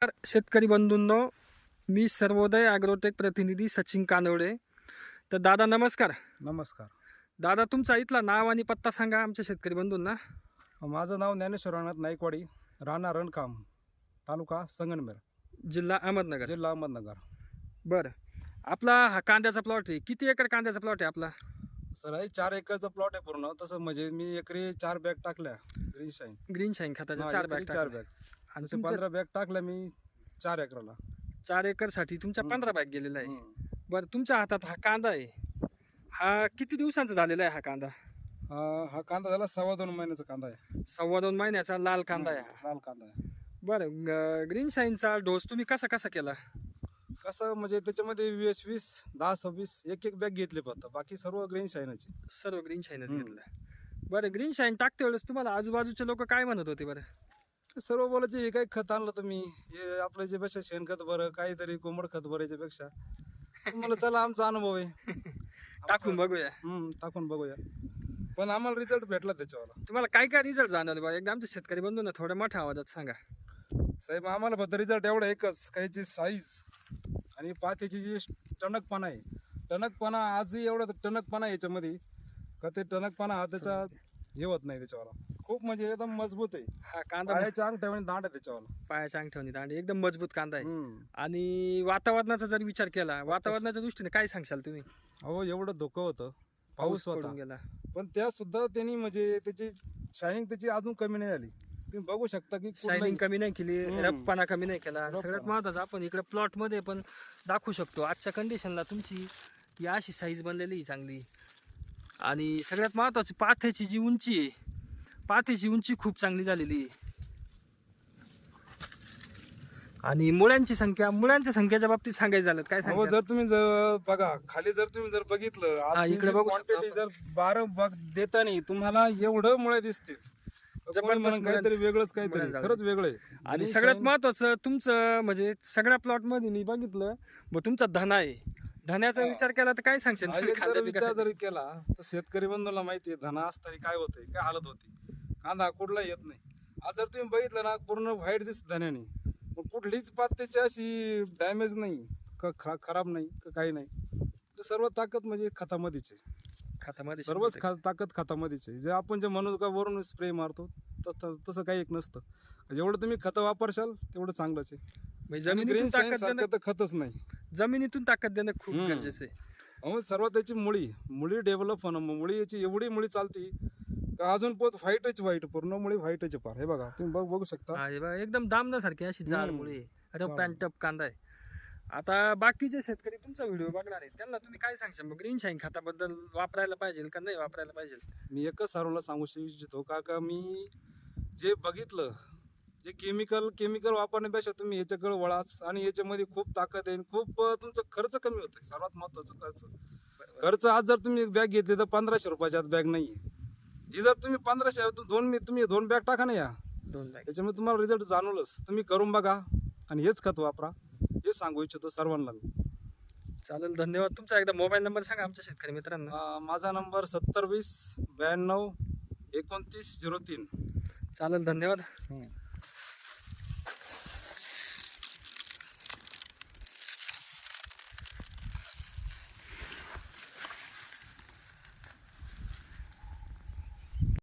शेतकरी बंधूंनो, मी सर्वोदय ॲग्रोटेक प्रतिनिधी सचिन कानवडे. तर दादा नमस्कार. नमस्कार. दादा तुमचा इथला नाव आणि पत्ता सांगा आमच्या शेतकरी बंधूंना. माझं नाव ज्ञानेश्वर रंगनाथ नाईकवाडी, राहणार रणकाम, तालुका संगमनेर, जिल्हा अहमदनगर. जिल्हा अहमदनगर. बरं, आपला हा कांद्याचा प्लॉट आहे. किती एकर कांद्याचा प्लॉट आहे आपला? सर हे 4 एकरचा प्लॉट आहे पूर्ण. तसं म्हणजे मी एकरी 4 बॅग टाकल्या ग्रीन शाईन. ग्रीन शाईन खताच्या हा, 4 एकरी बॅग 4 टाकल्या. बॅग. आणि तसे तुमच्या 15 बॅग टाकल्या मी 4 एकराला. 4 एकरसाठी तुमच्या 15 बॅग गेलेला आहे. हम्म. बरं, तुमच्या हातात हा कांदा आहे, हा किती दिवसांचा झालेला आहे हा कांदा? हा कांदा झाला 2.25 महिन्याचा कांदा आहे. 2.25 महिन्याचा लाल कांदा आहे हा. लाल कांदा आहे. बरं, ग्रीन शाईनचा डोस तुम्ही कसा केला? कसं म्हणजे त्याच्यामध्ये 20 10-26 एक बॅग घेतली फक्त, बाकी सर्व ग्रीन शाईनची. सर्व ग्रीन शाईनच घेतलं. बरं, ग्रीन शाईन टाकते वेळेस तुम्हाला आजूबाजूचे लोक काय म्हणत होते बरं? सर्व बोलायचे हे काय खत आणलं तुम्ही, हे आपलं याच्यापेक्षा शेणखत बरं, काहीतरी कोंबड खत बरं याच्यापेक्षा. मला चला आमचा अनुभव आहे टाकून बघूया. टाकून बघूया. पण आम्हाला रिझल्ट भेटला त्याच्यावर. तुम्हाला काय रिझल्ट जाणवले बरं? एकदा आमच्या शेतकरी बंधूंना थोड्या मोठ्या आवाजात सांगा. साहेब आम्हाला फक्त रिझल्ट एवढा एकच, काहीची साईज आणि पात्याची जी टणकपणा आहे, टणकपणा आजही एवढा टणकपणा आहे याच्यामध्ये का ते टणकपणा हा त्याचा हे होत नाही त्याच्यावर. खूप म्हणजे एकदम मजबूत आहे. हा कांदा पायाच्या अंगठ्यावर दांड आहे त्याच्यावर. पायाच्या अंगठ्यावणी दांडी एकदम मजबूत कांदा आहे. हम्म. आणि वातावरणाचा जर विचार केला, वातावरणाच्या दृष्टीने काय सांगशाल तुम्ही? अहो एवढं धोकं होतं, पाऊस पडून होता, गेला. पण त्या सुद्धा त्यांनी म्हणजे त्याची शायनिंग त्याची अजून कमी नाही झाली. तुम्ही बघू शकता की शायनिंग कमी नाही केली, रफपणा कमी नाही केला. रफपणा. सगळ्यात महत्त्वाचं आपण इकडे प्लॉट मध्ये पण दाखवू शकतो आजच्या कंडिशनला तुमची ही अशी साईज बनलेली आहे चांगली. आणि सगळ्यात महत्त्वाची पाथ्याची जी उंची आहे, पाथ्याची उंची खूप चांगली झालेली आहे. आणि मुळ्यांच्या संख्येच्या बाबतीत सांगायचं झालं काय हो, सांगाल? जर तुम्ही जर बघा खाली जर तुम्ही जर बघितलं आजची इकडे जी बघू शकतो quantity जर 12 बग देताना तुम्हाला एवढं मुळे दिसतील. जबरदस्त म्हणून काहीतरी वेगळंच मुळे काहीतरी झाले. खरंच वेगळं आहे. आणि सगळ्यात महत्वाचं तुमचं म्हणजे सगळ्या प्लॉट मध्ये मी बघितलं तुमचा धना आहे. धन्याचा विचार केला तर काय सांगशील तुम्ही जर खाद्य विचार पिकासाठी? जरी केला तर शेतकरी बंधूला माहिती आहे धना असताना काय होतंय, काय हालत होती. कांदा कुठला येत नाही. आज जर तुम्ही बघितलं ना पूर्ण व्हाईट दिसत धन्याने, मग कुठलीच पात त्याची अशी डॅमेज नाही का खराब नाही का काही नाही. तर सर्व ताकद म्हणजे खतामध्येच आहे. खतामध्ये सर्वच ताकद खतामध्येच आहे. जे आपण जे म्हणू का वरून स्प्रे मारतो तसं काही एक नसतं. जेवढं तुम्ही खतं वापरशाल तेवढं चांगलंच आहे. म्हणजे आणि जमिनीतून ग्रीन ताकद सारखं देणं, तर खतच नाही. जमिनीतून ताकद देणं खूप गरजेचं आहे. अहो सर्वात त्याची मुळी डेव्हलप होणं, मुळी याची एवढी मुळी चालती का अजून पोत व्हाईट पूर्ण मुळी व्हाईटच पार. हे बघा तुम्ही बघू शकता. हा, हे बघा, एकदम दामण्यासारखी अशी जाड मुळे रफ अँड टफ कांदा आहे. आता बाकीचे शेतकरी तुमचा व्हिडिओ बघणार आहेत त्यांना तुम्ही काय सांगशाल मग? ग्रीन शाईन खताबद्दल वापरायला पाहिजे का नाही वापरायला पाहिजे? मी एकच सर्वांना सांगू इच्छितो का मी जे बघितलं, जे केमिकल वापरण्यापेक्षा तुम्ही याच्याकडे वळाच. आणि याच्यामध्ये खूप ताकद आहे, खूप तुमचा खर्च कमी होतोय. सर्वात महत्वाचं खर्च आज जर तुम्ही बॅग घेतली तर 1500 रुपयाच्या बॅग नाही. ही जर तुम्ही 1500 तुम्ही 2 बॅग टाका ना, या 2 बॅग त्याच्यामुळे तुम्हाला रिझल्ट जाणवलंच. तुम्ही करून बघा आणि हेच खत वापरा, हे सांगू इच्छितो सर्वांना मी. चालेल, धन्यवाद. तुमचा एकदा मोबाईल नंबर सांगा आमच्या शेतकरी मित्रांना. माझा नंबर 70 20 92 29 03. चालेल, धन्यवाद.